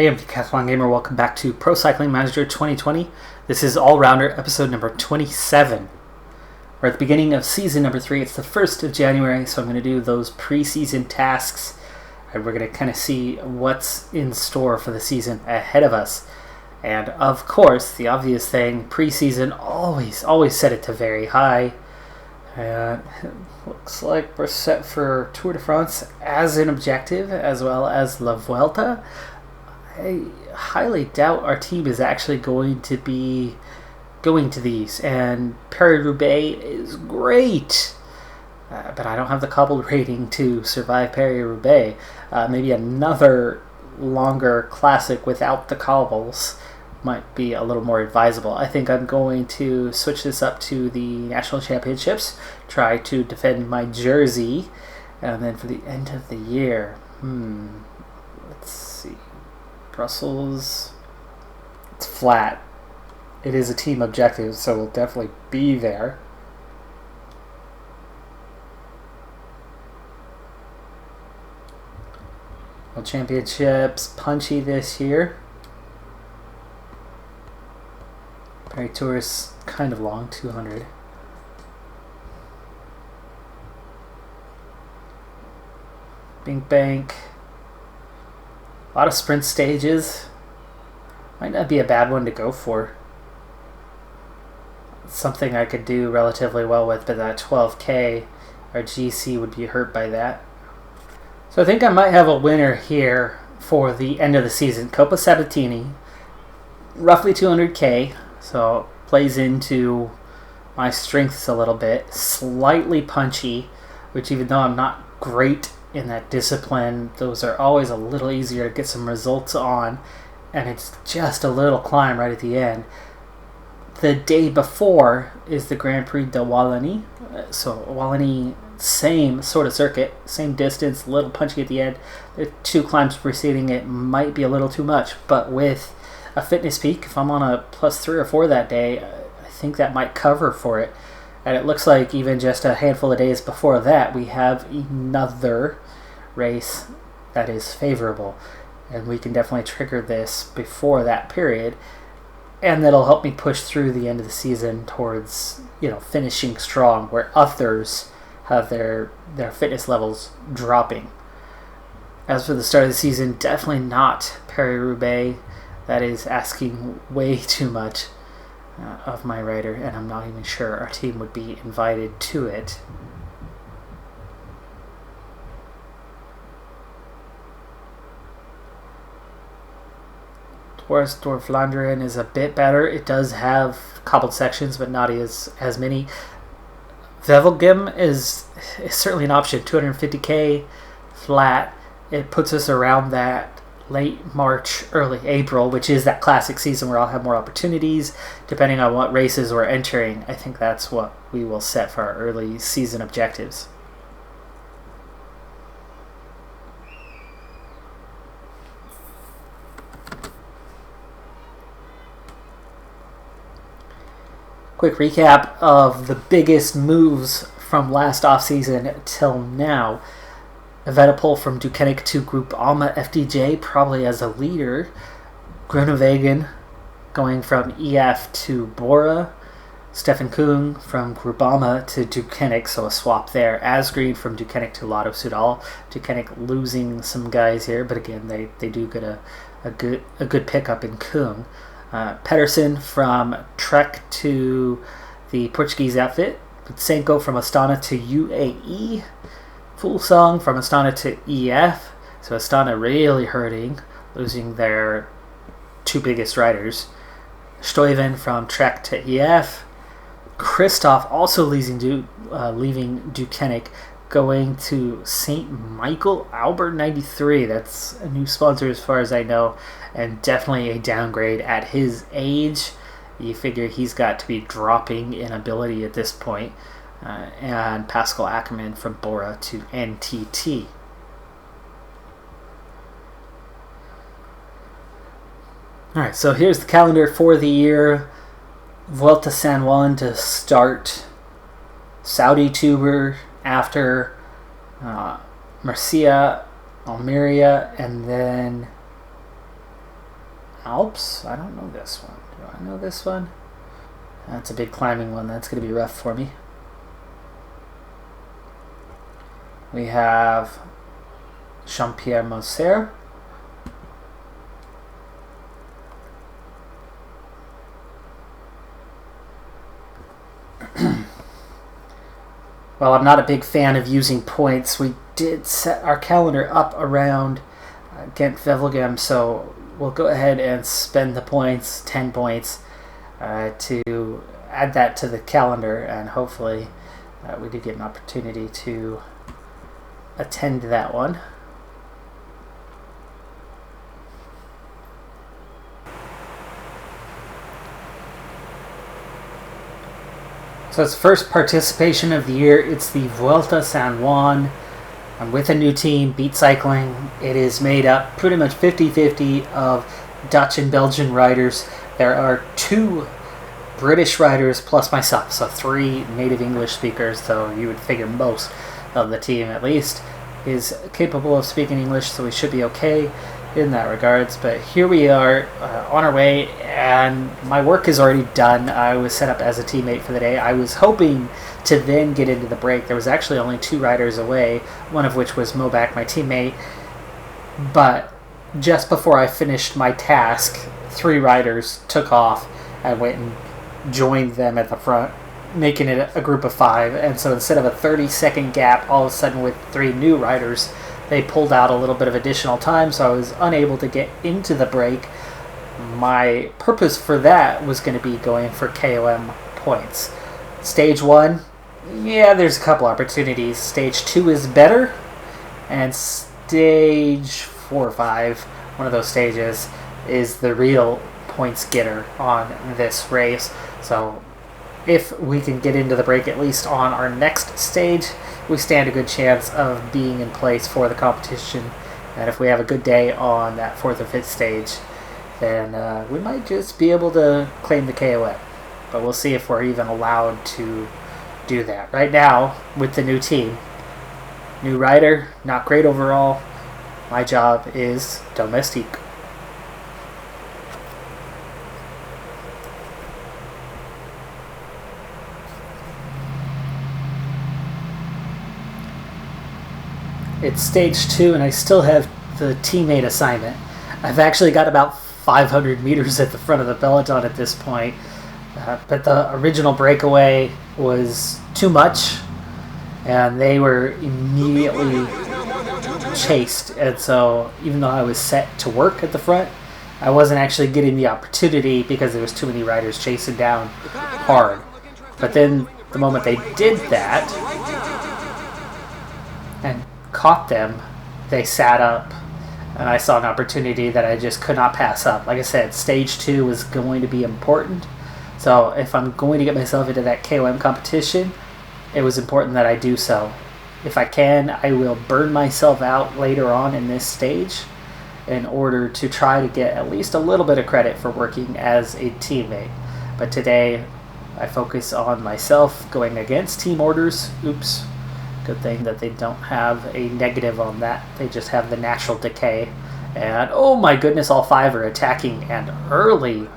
Hey, I'm Decathlon Gamer. Welcome back to Pro Cycling Manager 2020. This is All Rounder episode number 27. We're at the beginning of season number 3. It's the 1st of January, so I'm going to do those preseason tasks. And we're going to kind of see what's in store for the season ahead of us. And of course, the obvious thing, preseason, always set it to very high. And it looks like we're set for Tour de France as an objective, as well as La Vuelta. I highly doubt our team is actually going to be going to these, and Paris-Roubaix is great, but I don't have the cobbled rating to survive Paris-Roubaix. Maybe another longer classic without the cobbles might be a little more advisable. I think I'm going to switch this up to the National Championships, try to defend my jersey, and then for the end of the year, let's see. Brussels, it's flat. It is a team objective, so we'll definitely be there. World Championships, punchy this year. Paris Tour is kind of long, 200. Bink Bank. A lot of sprint stages. Might not be a bad one to go for. Something I could do relatively well with, but that 12K, our GC would be hurt by that. So I think I might have a winner here for the end of the season. Coppa Sabatini, roughly 200K, so plays into my strengths a little bit. Slightly punchy, which even though I'm not great in that discipline, those are always a little easier to get some results on, and it's just a little climb right at the end. The day before is the Grand Prix de Wallonie, so Wallonie, same sort of circuit, same distance, a little punchy at the end. The 2 climbs preceding it might be a little too much, but with a fitness peak, if I'm on a +3 or 4 that day, I think that might cover for it. And it looks like even just a handful of days before that, we have another race that is favorable. And we can definitely trigger this before that period. And that'll help me push through the end of the season towards, finishing strong, where others have their fitness levels dropping. As for the start of the season, definitely not Paris-Roubaix. That is asking way too much of my rider, and I'm not even sure our team would be invited to it. Dwars door Vlaanderen is a bit better. It does have cobbled sections, but not as many. Wevelgem is certainly an option. 250K flat. It puts us around that late March, early April, which is that classic season where I'll have more opportunities depending on what races we're entering. I think that's what we will set for our early season objectives. Quick recap of the biggest moves from last offseason till now. Evenepoel from Decathlon to Groupama FDJ, probably as a leader. Groenewegen going from EF to Bora. Stefan Kung from Groupama to Decathlon, so a swap there. Asgreen from Decathlon to Lotto Soudal. Decathlon losing some guys here, but again, they do get a good pickup in Kung. Pedersen from Trek to the Portuguese outfit. Senko from Astana to UAE. Fuglsang from Astana to EF. So Astana really hurting, losing their 2 biggest riders. Stuyven from Trek to EF. Christoph also leaving Decathlon, going to St. Michael Albert 93. That's a new sponsor as far as I know, and definitely a downgrade at his age. You figure he's got to be dropping in ability at this point. And Pascal Ackermann from Bora to NTT. Alright, so here's the calendar for the year. Vuelta San Juan to start. Saudi Tour after. Murcia, Almeria, and then Alps? I don't know this one. Do I know this one? That's a big climbing one. That's going to be rough for me. We have Champierre-Moser. Well, I'm not a big fan of using points. We did set our calendar up around Ghent-Wevelgem, so we'll go ahead and spend the points, 10 points, to add that to the calendar, and hopefully we do get an opportunity to attend that one. So it's first participation of the year. It's the Vuelta San Juan. I'm with a new team, Beat Cycling. It is made up pretty much 50-50 of Dutch and Belgian riders. There are 2 British riders plus myself, so 3 native English speakers, so you would figure most of the team at least is capable of speaking English, so we should be okay in that regards. But here we are on our way, and my work is already done. I was set up as a teammate for the day. I was hoping to then get into the break. There was actually only 2 riders away, one of which was Mobak, my teammate, but just before I finished my task, 3 riders took off and went and joined them at the front, making it a group of 5. And so instead of a 30-second gap, all of a sudden with 3 new riders, they pulled out a little bit of additional time, so I was unable to get into the break. My purpose for that was going to be going for KOM points. Stage 1, yeah, there's a couple opportunities. Stage 2 is better, and stage 4 or 5, one of those stages, is the real points getter on this race. So if we can get into the break at least on our next stage, we stand a good chance of being in place for the competition. And if we have a good day on that 4th or 5th stage, then we might just be able to claim the KOM. But we'll see if we're even allowed to do that. Right now, with the new team, new rider, not great overall. My job is domestique. It's stage 2, and I still have the teammate assignment. I've actually got about 500 meters at the front of the peloton at this point, but the original breakaway was too much, and they were immediately chased. And so even though I was set to work at the front, I wasn't actually getting the opportunity because there was too many riders chasing down hard. But then the moment they did that and caught them, they sat up, and I saw an opportunity that I just could not pass up. Like I said, stage 2 was going to be important, so if I'm going to get myself into that KOM competition, it was important that I do so. If I can, I will burn myself out later on in this stage in order to try to get at least a little bit of credit for working as a teammate. But today I focus on myself going against team orders. Oops. Good thing that they don't have a negative on that. They just have the natural decay. And oh my goodness, all 5 are attacking, and early.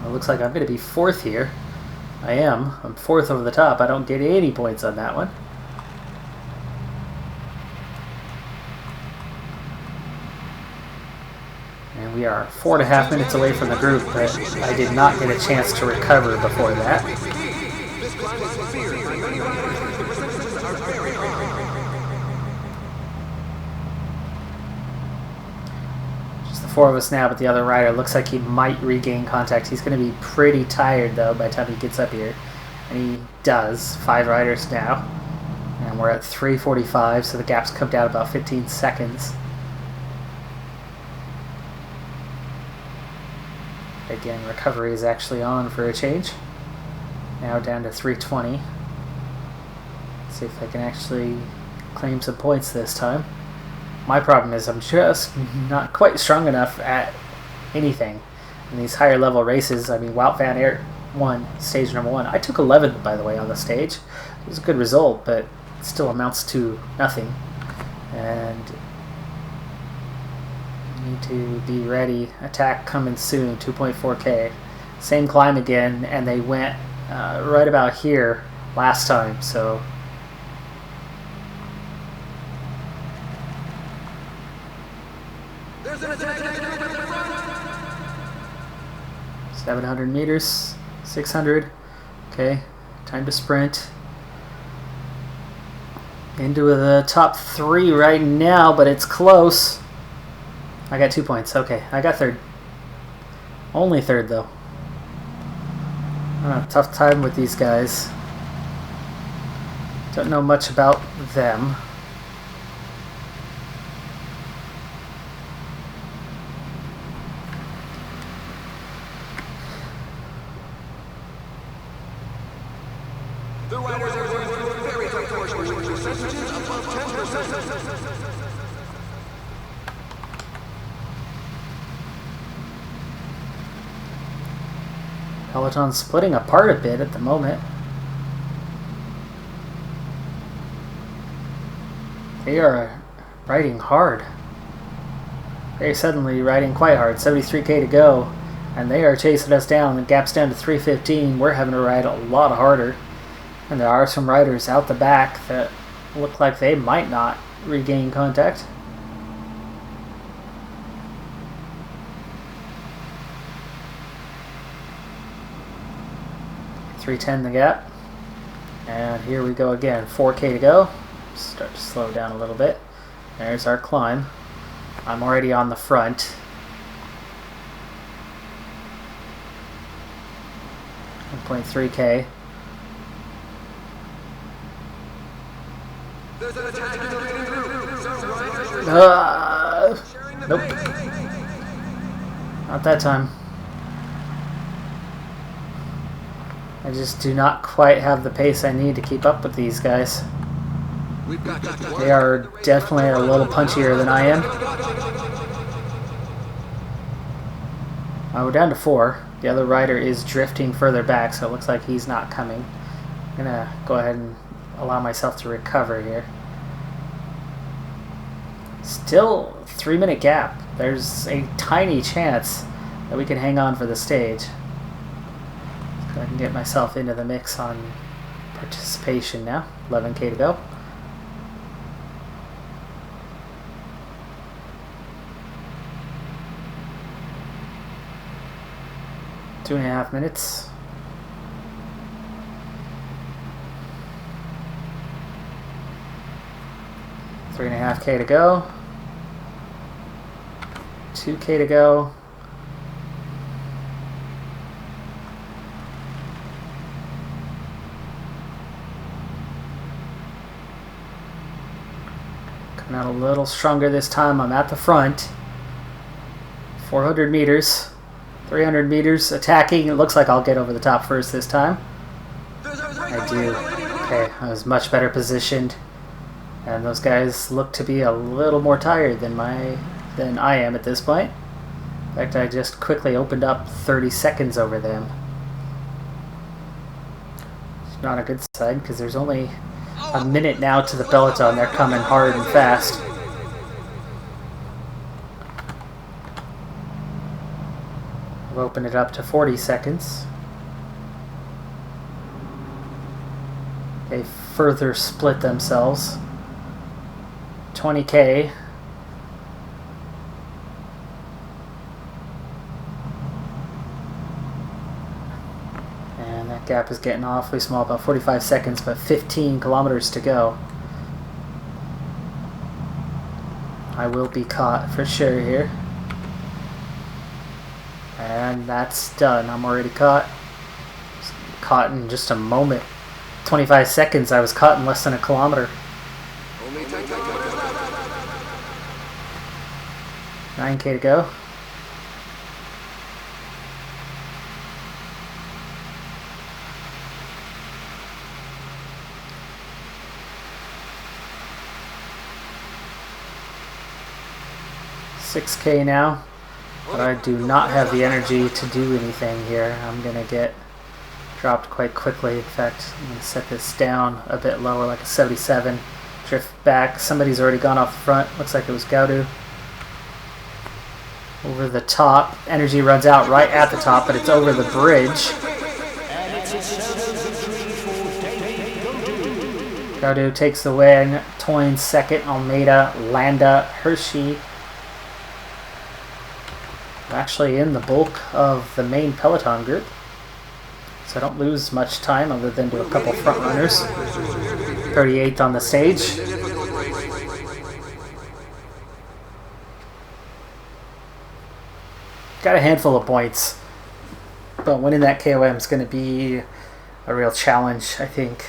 It looks like I'm going to be 4th here. I am. I'm 4th over the top. I don't get any points on that one. And we are 4.5 minutes away from the group, but I did not get a chance to recover before that. Just the 4 of us now, but the other rider looks like he might regain contact. He's going to be pretty tired, though, by the time he gets up here. And he does. 5 riders now. And we're at 3:45, so the gap's come down about 15 seconds. Again, recovery is actually on for a change. Now down to 3:20. See if I can actually claim some points this time. My problem is I'm just not quite strong enough at anything in these higher level races. I mean, Wout van Aert won stage number 1. I took 11th, by the way, on the stage. It was a good result, but it still amounts to nothing. And Need to be ready. Attack coming soon. 2.4K. Same climb again, and they went right about here last time, so... There's an attack! 700 meters. 600. Okay. Time to sprint. Into the top 3 right now, but it's close. I got 2 points. Okay, I got 3rd. Only 3rd, though. I have a tough time with these guys. Don't know much about them. The riders are going through a very tight portion with percentages above 10%. Peloton's splitting apart a bit at the moment. They are riding hard. Very suddenly riding quite hard. 73K to go. And they are chasing us down. The gap's down to 315. We're having to ride a lot harder. And there are some riders out the back that look like they might not regain contact. .310 the gap. And here we go again. 4K to go. Start to slow down a little bit. There's our climb. I'm already on the front. 1.3K. Nope. Not that time. I just do not quite have the pace I need to keep up with these guys. They are definitely a little punchier than I am. We're down to 4. The other rider is drifting further back, so it looks like he's not coming. I'm gonna go ahead and allow myself to recover here. Still 3-minute gap. There's a tiny chance that we can hang on for the stage. So I can get myself into the mix on participation now. 11K to go. Two and a half minutes. Three and a half K to go. 2K to go. Coming out a little stronger this time. I'm at the front. 400 meters. 300 meters attacking. It looks like I'll get over the top first this time. I do. Okay, I was much better positioned. And those guys look to be a little more tired than I am at this point. In fact, I just quickly opened up 30 seconds over them. It's not a good sign because there's only a minute now to the peloton. They're coming hard and fast. I've opened it up to 40 seconds. They further split themselves. 20K. And that gap is getting awfully small, about 45 seconds, but 15 kilometers to go. I will be caught for sure here. And that's done. I'm already caught. Caught in just a moment. 25 seconds, I was caught in less than a kilometer. 9K to go. $6K now. But I do not have the energy to do anything here. I'm going to get dropped quite quickly. In fact, I'm going to set this down a bit lower, like a 77. Drift back. Somebody's already gone off the front. Looks like it was Gaudu. over the top. Energy runs out right at the top, but it's over the bridge. Godu takes the win. Toyne second. Almeida, Landa, Hershey. Actually in the bulk of the main peloton group, so I don't lose much time other than to a couple front runners. 38th on the stage. Got a handful of points, but winning that KOM is going to be a real challenge, I think,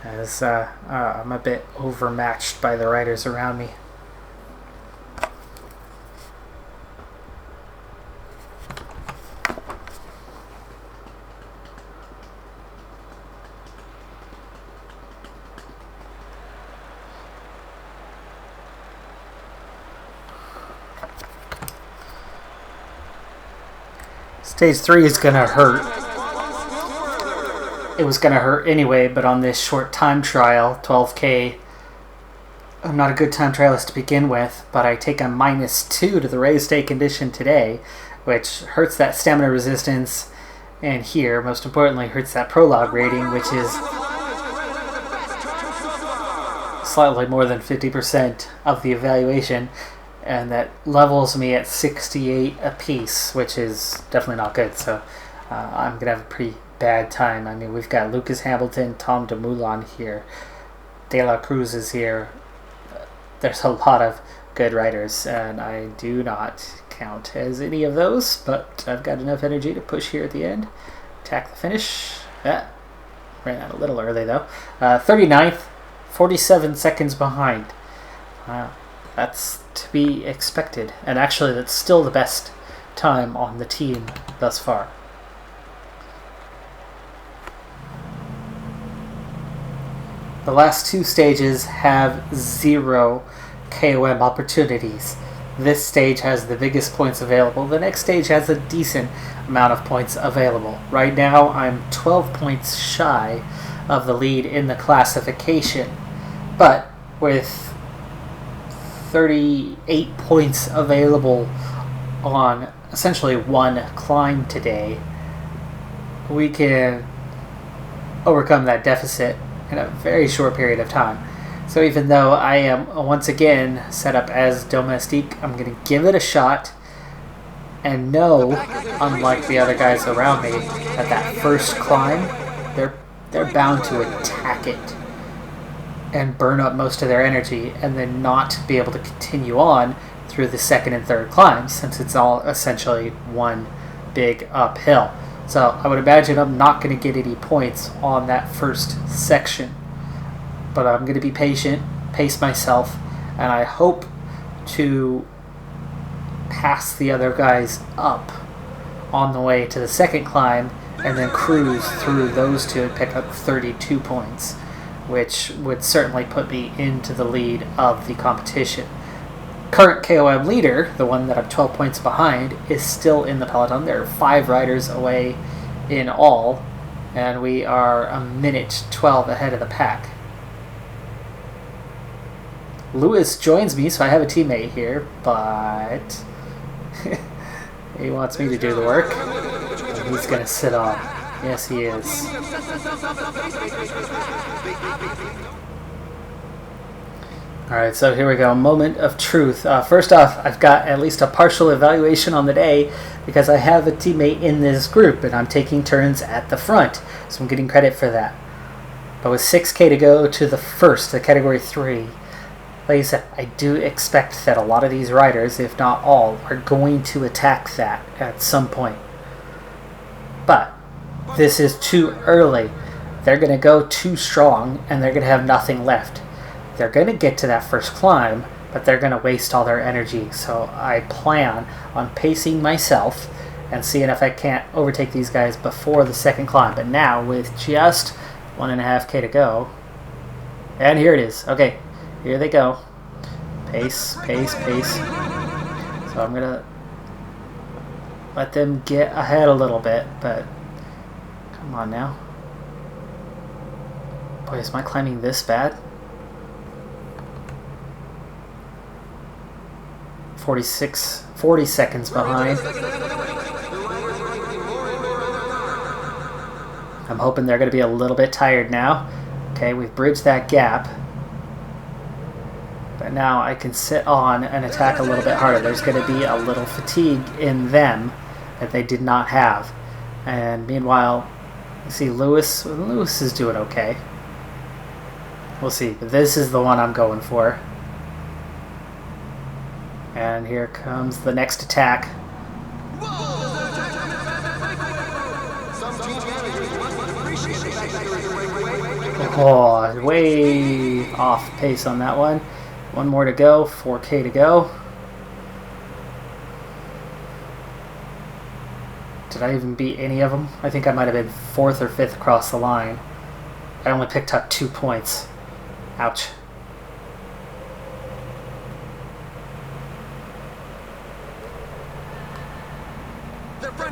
as I'm a bit overmatched by the riders around me. Stage 3 is going to hurt. It was going to hurt anyway, but on this short time trial, 12K, I'm not a good time trialist to begin with, but I take a -2 to the race day condition today, which hurts that stamina resistance, and here, most importantly, hurts that prologue rating, which is slightly more than 50% of the evaluation. And that levels me at 68 apiece, which is definitely not good. So I'm going to have a pretty bad time. I mean, we've got Lucas Hamilton, Tom Dumoulin here. De La Cruz is here. There's a lot of good riders, and I do not count as any of those, but I've got enough energy to push here at the end. Attack the finish. Ran out a little early, though. 39th, 47 seconds behind. That's to be expected, and actually that's still the best time on the team thus far. The last two stages have 0 KOM opportunities. This stage has the biggest points available. The next stage has a decent amount of points available. Right now I'm 12 points shy of the lead in the classification, but with 38 points available on essentially one climb today, we can overcome that deficit in a very short period of time. So even though I am once again set up as domestique, I'm going to give it a shot and know, unlike the other guys around me, that first climb, they're bound to attack it and burn up most of their energy, and then not be able to continue on through the second and third climbs, since it's all essentially one big uphill. So I would imagine I'm not going to get any points on that first section, but I'm going to be patient, pace myself, and I hope to pass the other guys up on the way to the second climb, and then cruise through those two and pick up 32 points. Which would certainly put me into the lead of the competition. Current KOM leader, the one that I'm 12 points behind, is still in the peloton. There are 5 riders away in all, and we are a minute 12 ahead of the pack. Lewis joins me, so I have a teammate here, but he wants me to do the work, and he's going to sit on. Yes, he is. Alright, so here we go. Moment of truth. First off, I've got at least a partial evaluation on the day because I have a teammate in this group and I'm taking turns at the front. So I'm getting credit for that. But with 6K to go to the first, the category 3, like I said, I do expect that a lot of these riders, if not all, are going to attack that at some point. But this is too early. They're going to go too strong and they're going to have nothing left. They're going to get to that first climb, but they're going to waste all their energy. So I plan on pacing myself and seeing if I can't overtake these guys before the second climb. But now with just 1.5K to go, and here it is. Okay, here they go. Pace, pace, pace. So I'm going to let them get ahead a little bit, but come on now. Boy, is my climbing this bad? 40 seconds behind. I'm hoping they're going to be a little bit tired now. Okay, we've bridged that gap. But now I can sit on and attack a little bit harder. There's going to be a little fatigue in them that they did not have. And meanwhile, you see Lewis. Lewis is doing okay. We'll see. But this is the one I'm going for. And here comes the next attack. Oh, way off pace on that one. One more to go, 4K to go. Did I even beat any of them? I think I might have been 4th or 5th across the line. I only picked up 2 points. Ouch.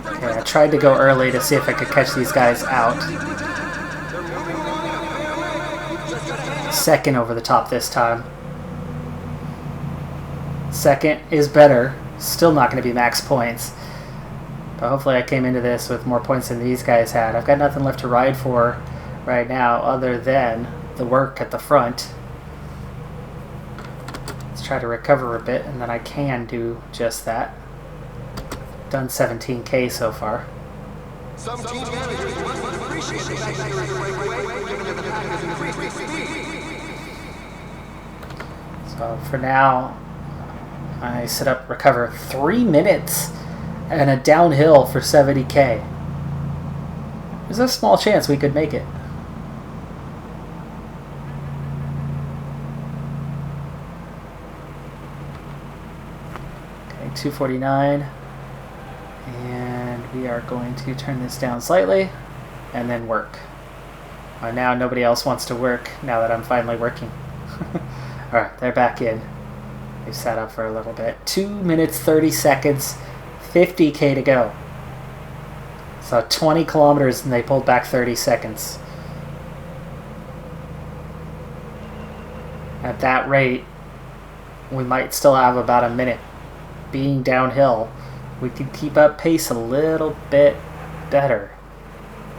Okay, I tried to go early to see if I could catch these guys out. 2nd over the top this time. 2nd is better. Still not going to be max points. But hopefully I came into this with more points than these guys had. I've got nothing left to ride for right now other than the work at the front. Let's try to recover a bit and then I can do just that. Done 17K so far. Some team managers must appreciate the fact that you're given that the pack has increased speed. So for now, I set up recover 3 minutes and a downhill for 70K. There's a small chance we could make it. Okay, 249. And we are going to turn this down slightly and then work. Now nobody else wants to work now that I'm finally working. Alright, they're back in. They've sat up for a little bit. 2 minutes, 30 seconds, 50K to go. So 20 kilometers and they pulled back 30 seconds. At that rate, we might still have about a minute. Being downhill, we could keep up pace a little bit better.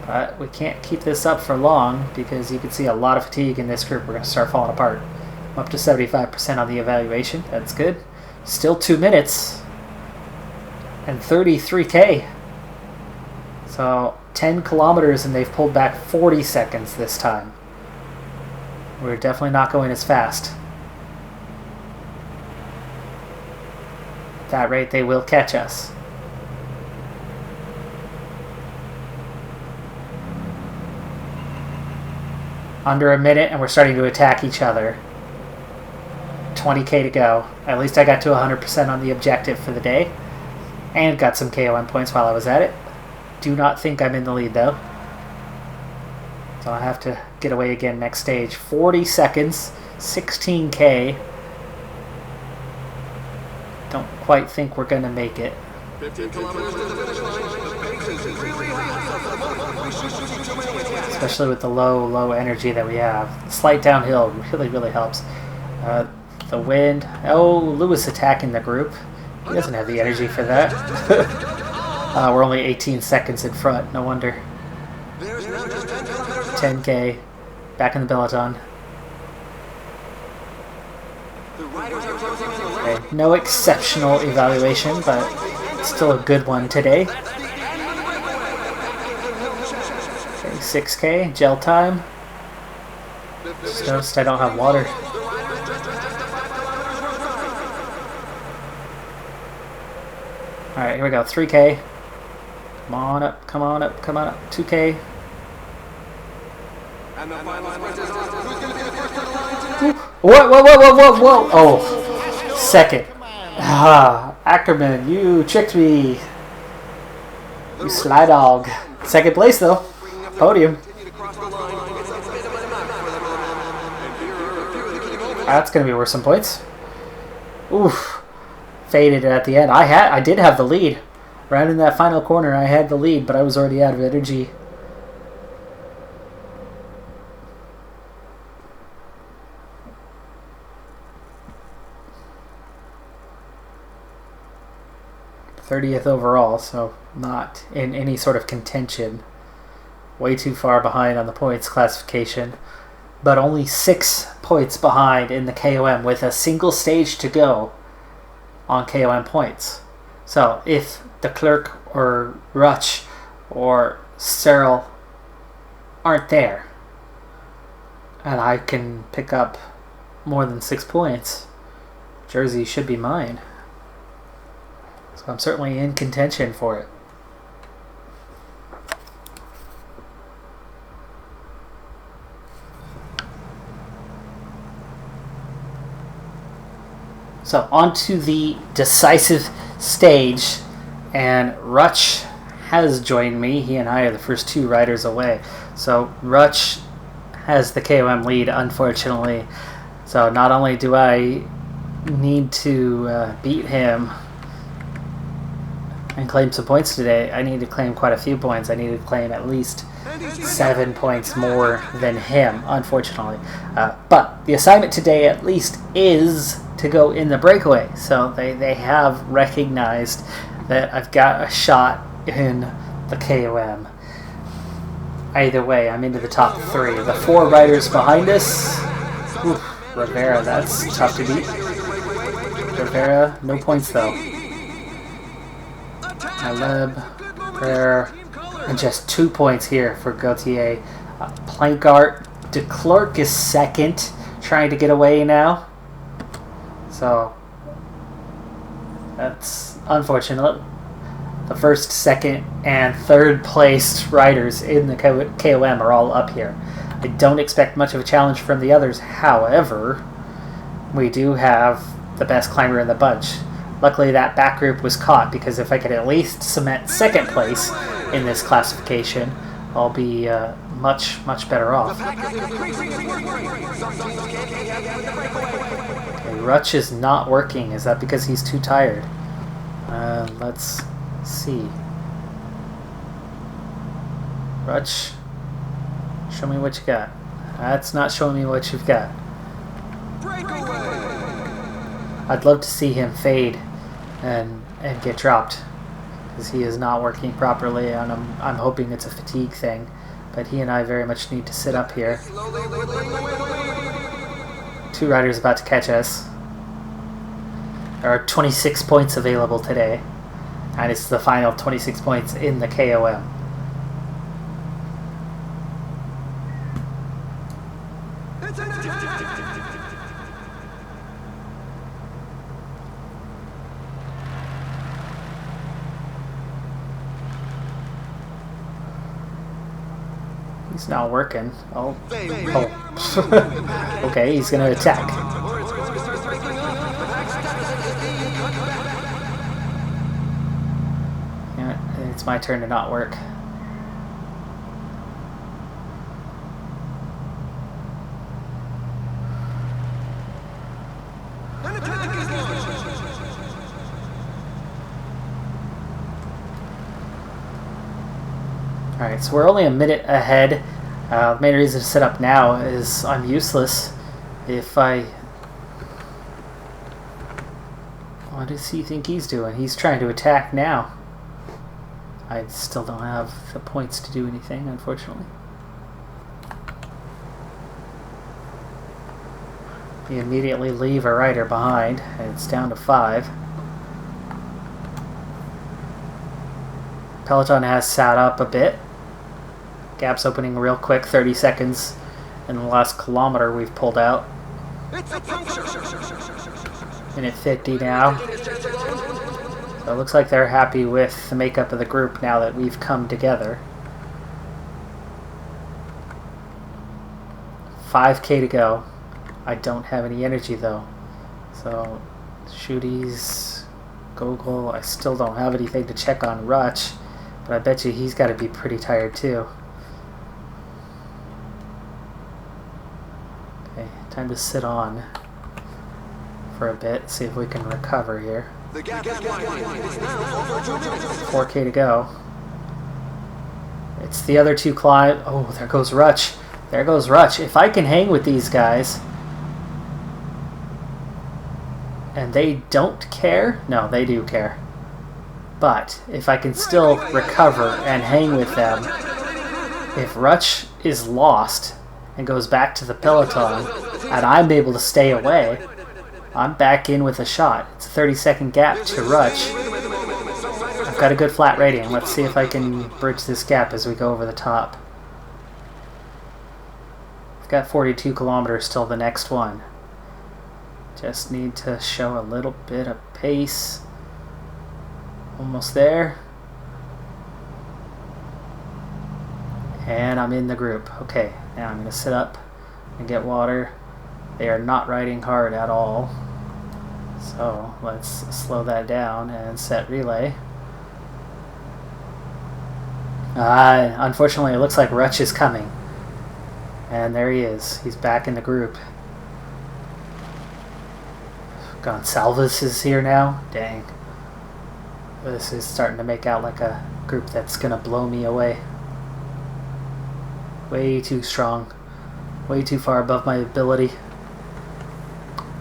But we can't keep this up for long because you can see a lot of fatigue in this group. We're going to start falling apart. I'm up to 75% on the evaluation. That's good. Still 2 minutes. And 33K. So 10 kilometers and they've pulled back 40 seconds this time. We're definitely not going as fast. At that rate, they will catch us. Under a minute and we're starting to attack each other. 20K to go. At least I got to 100% on the objective for the day. And got some KOM points while I was at it. Do not think I'm in the lead though. So I'll have to get away again next stage. 40 seconds, 16K. Don't quite think we're going to make it. 15 kilometers to the finish line. Especially with the low energy that we have. Slight downhill really helps. The wind. Oh, Lewis attacking the group. He doesn't have the energy for that. We're only 18 seconds in front. No wonder. 10K. Back in the peloton. Okay, no exceptional evaluation, but still a good one today. Okay, 6K. Gel time. Just noticed I don't have water. Alright, here we go. 3K. Come on up, come on up, come on up. 2K. Whoa. Oh, second. Ackerman, you tricked me. You sly dog. Second place, though. Podium. That's going to be worth some points. Oof. Faded at the end. I did have the lead. Right in that final corner, I had the lead, but I was already out of energy. 30th overall, so not in any sort of contention. Way too far behind on the points classification, but only 6 points behind in the KOM with a single stage to go on KOM points. So if the Clerk or Rutsch or Searle aren't there, and I can pick up more than 6 points, Jersey should be mine. So I'm certainly in contention for it. So on to the decisive stage, and Rutsch has joined me. He and I are the first 2 riders away. So Rutsch has the KOM lead, unfortunately. So not only do I need to beat him and claim some points today, I need to claim quite a few points. I need to claim at least 7 points more than him, unfortunately. But the assignment today at least is to go in the breakaway. So they have recognized that I've got a shot in the KOM. Either way, I'm into the top 3. The 4 riders behind us, Rivera, that's tough to beat. Rivera, no points though. Aleb, Prayer, and just 2 points here for Gautier. Plankart, de Klerk is second, trying to get away now. So that's unfortunate. The first, second, and third placed riders in the KOM are all up here. I don't expect much of a challenge from the others. However, we do have the best climber in the bunch. Luckily, that back group was caught, because if I could at least cement second place in this classification, I'll be much better off. Okay, Rutsch is not working. Is that because he's too tired? Let's see. Rutsch, show me what you got. That's not showing me what you've got. I'd love to see him fade and get dropped, because he is not working properly, and I'm hoping it's a fatigue thing. But he and I very much need to sit up here. 2 riders about to catch us. There are 26 points available today, and it's the final 26 points in the KOM. He's not working. Oh. Okay, he's going to attack. Yeah, it's my turn to not work. Alright, so we're only a minute ahead. The main reason to set up now is I'm useless. If I... What does he think he's doing? He's trying to attack now. I still don't have the points to do anything, unfortunately. You immediately leave a rider behind, and it's down to 5. Peloton has sat up a bit. Gap's opening real quick, 30 seconds in the last kilometer we've pulled out. Minute 50 now. So it looks like they're happy with the makeup of the group now that we've come together. 5K to go. I don't have any energy though. So, Shooties, Gogol, I still don't have anything to check on Rutsch, but I bet you he's got to be pretty tired too. Okay, time to sit on for a bit, see if we can recover here. 4K to go. It's the other 2 climb. Oh, there goes Rutsch. There goes Rutsch. If I can hang with these guys, and they don't care? No, they do care. But if I can still recover and hang with them, if Rutsch is lost and goes back to the peloton and I'm able to stay away, I'm back in with a shot. It's a 30-second gap to Rutsch. I've got a good flat rating. Let's see if I can bridge this gap as we go over the top. I've got 42 kilometers till the next one. Just need to show a little bit of pace. Almost there. And I'm in the group. Okay, now I'm going to sit up and get water. They are not riding hard at all. So let's slow that down and set relay. Unfortunately, it looks like Rutsch is coming. And there he is. He's back in the group. Gonsalves is here now. Dang. This is starting to make out like a group that's going to blow me away. Way too strong. Way too far above my ability.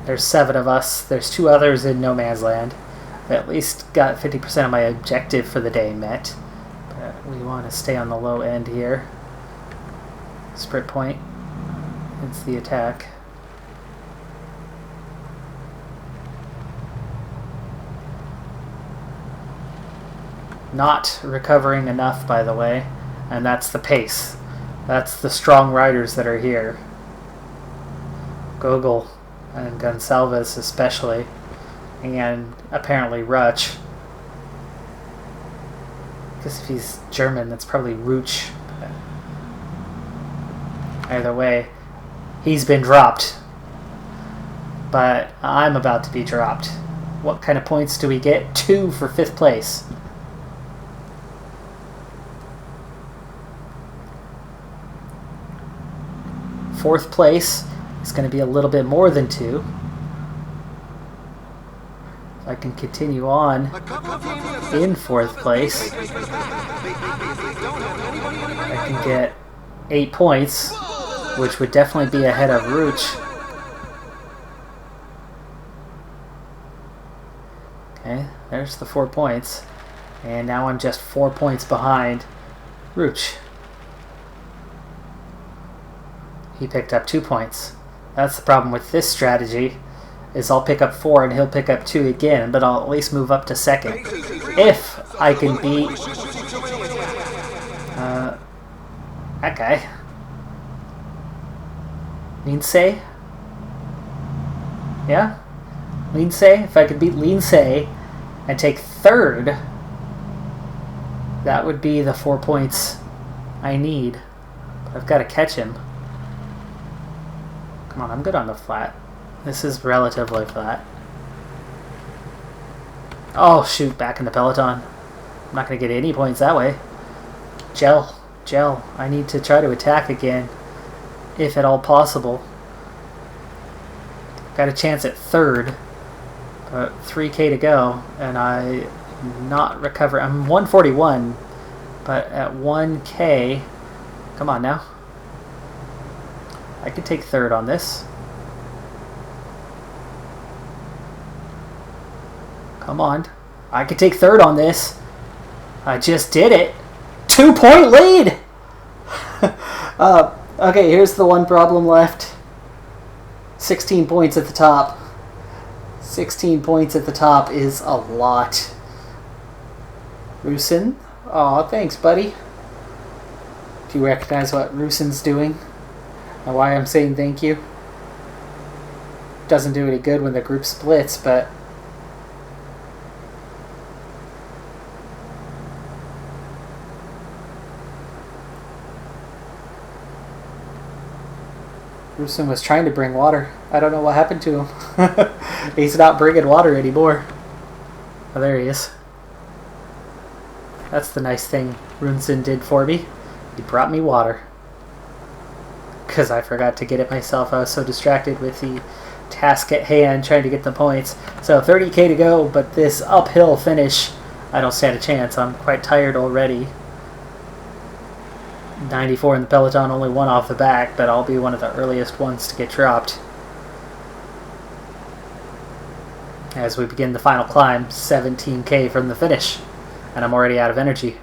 There's 7 of us. There's 2 others in no man's land. I at least got 50% of my objective for the day met. But we want to stay on the low end here. Sprint point. It's the attack. Not recovering enough, by the way. And that's the pace. That's the strong riders that are here. Gogol and Gonsalves especially, and apparently Rutsch. Because if he's German, that's probably Rutsch. Either way, he's been dropped. But I'm about to be dropped. What kind of points do we get? 2 for 5th place. Fourth place is going to be a little bit more than 2. If I can continue on in 4th place, I can get 8 points, which would definitely be ahead of Rutsch. Okay, there's the 4 points. And now I'm just 4 points behind Rutsch. He picked up 2 points. That's the problem with this strategy, is I'll pick up 4 and he'll pick up 2 again, but I'll at least move up to 2nd. If I can beat that guy. Lindsay? Yeah? Lindsay? If I could beat Lindsay and take 3rd, that would be the 4 points I need. But I've got to catch him. Come on, I'm good on the flat. This is relatively flat. Oh, shoot, back in the peloton. I'm not going to get any points that way. Gel. I need to try to attack again, if at all possible. Got a chance at 3rd, but 3K to go, and I not recover. I'm 141, but at 1K, come on now. I could take 3rd on this. Come on. I could take 3rd on this. I just did it. 2-point lead! Okay, here's the one problem left. 16 points at the top. 16 points at the top is a lot. Rusin? Aw, thanks, buddy. Do you recognize what Rusin's doing? And why I'm saying thank you? Doesn't do any good when the group splits, but Rusin was trying to bring water. I don't know what happened to him. He's not bringing water anymore. Oh, there he is. That's the nice thing Rusin did for me. He brought me water. Because I forgot to get it myself. I was so distracted with the task at hand trying to get the points. So 30k to go, but this uphill finish, I don't stand a chance. I'm quite tired already. 94 in the peloton, only 1 off the back, but I'll be one of the earliest ones to get dropped. As we begin the final climb, 17k from the finish. and I'm already out of energy.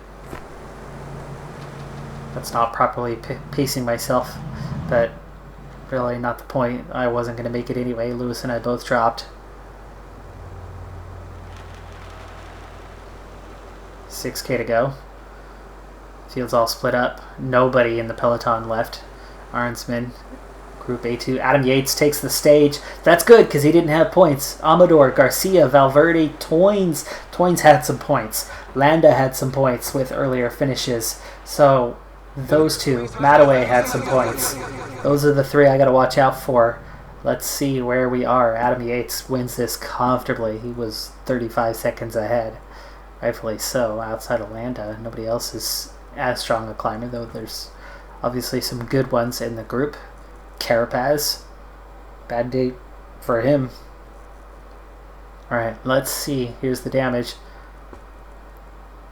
That's not properly pacing myself, but really not the point. I wasn't going to make it anyway. Lewis and I both dropped. 6K to go. Field's all split up. Nobody in the peloton left. Arnsman, Group A2. Adam Yates takes the stage. That's good because he didn't have points. Amador, Garcia, Valverde, Toynes. Toynes had some points. Landa had some points with earlier finishes. So those two. Mattaway had some points. Those are the three I got to watch out for. Let's see where we are. Adam Yates wins this comfortably. He was 35 seconds ahead. Rightfully so. Outside of Landa, nobody else is as strong a climber, though there's obviously some good ones in the group. Carapaz, bad day for him. Alright, let's see. Here's the damage.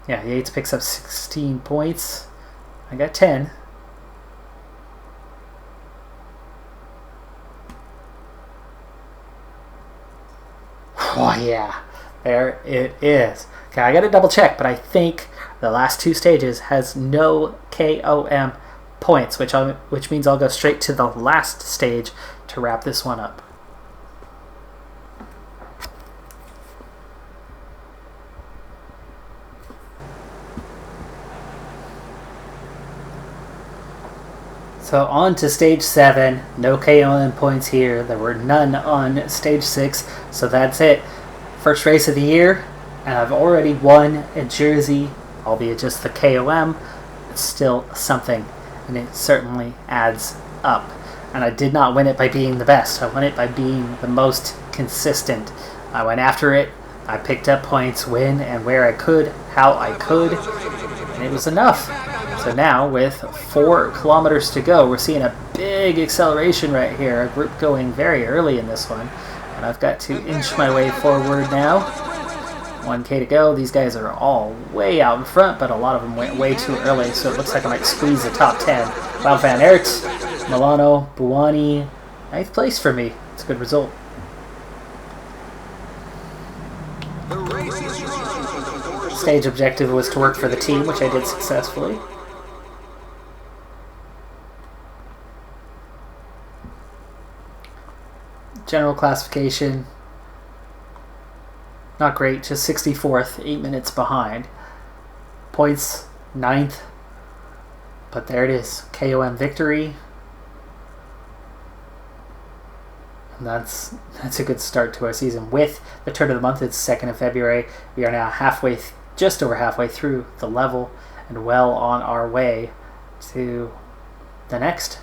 Yeah, Yates picks up 16 points. I got 10. Oh yeah, there it is. Okay, I gotta double check, but I think the last two stages has no KOM points, which means I'll go straight to the last stage to wrap this one up. So on to stage 7, no KOM points here. There were none on stage 6, so that's it. First race of the year, and I've already won a jersey, albeit just the KOM. It's still something, and it certainly adds up. And I did not win it by being the best. I won it by being the most consistent. I went after it. I picked up points when and where I could, how I could, and it was enough. So now, with 4 kilometers to go, we're seeing a big acceleration right here. A group going very early in this one. And I've got to inch my way forward now. 1K to go. These guys are all way out in front, but a lot of them went way too early, so it looks like I might squeeze the top 10. Wout van Aert, Milano, Buoni. 9th place for me. It's a good result. Stage objective was to work for the team, which I did successfully. General classification, not great, just 64th, 8 minutes behind. Points, 9th, but there it is, KOM victory. And that's a good start to our season. With the turn of the month, it's 2nd of February. We are now just over halfway through the level and well on our way to the next.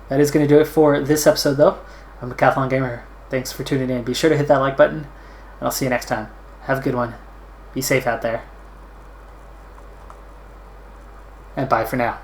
That is going to do it for this episode, though. I'm a Decathlon Gamer. Thanks for tuning in. Be sure to hit that like button, and I'll see you next time. Have a good one. Be safe out there. And bye for now.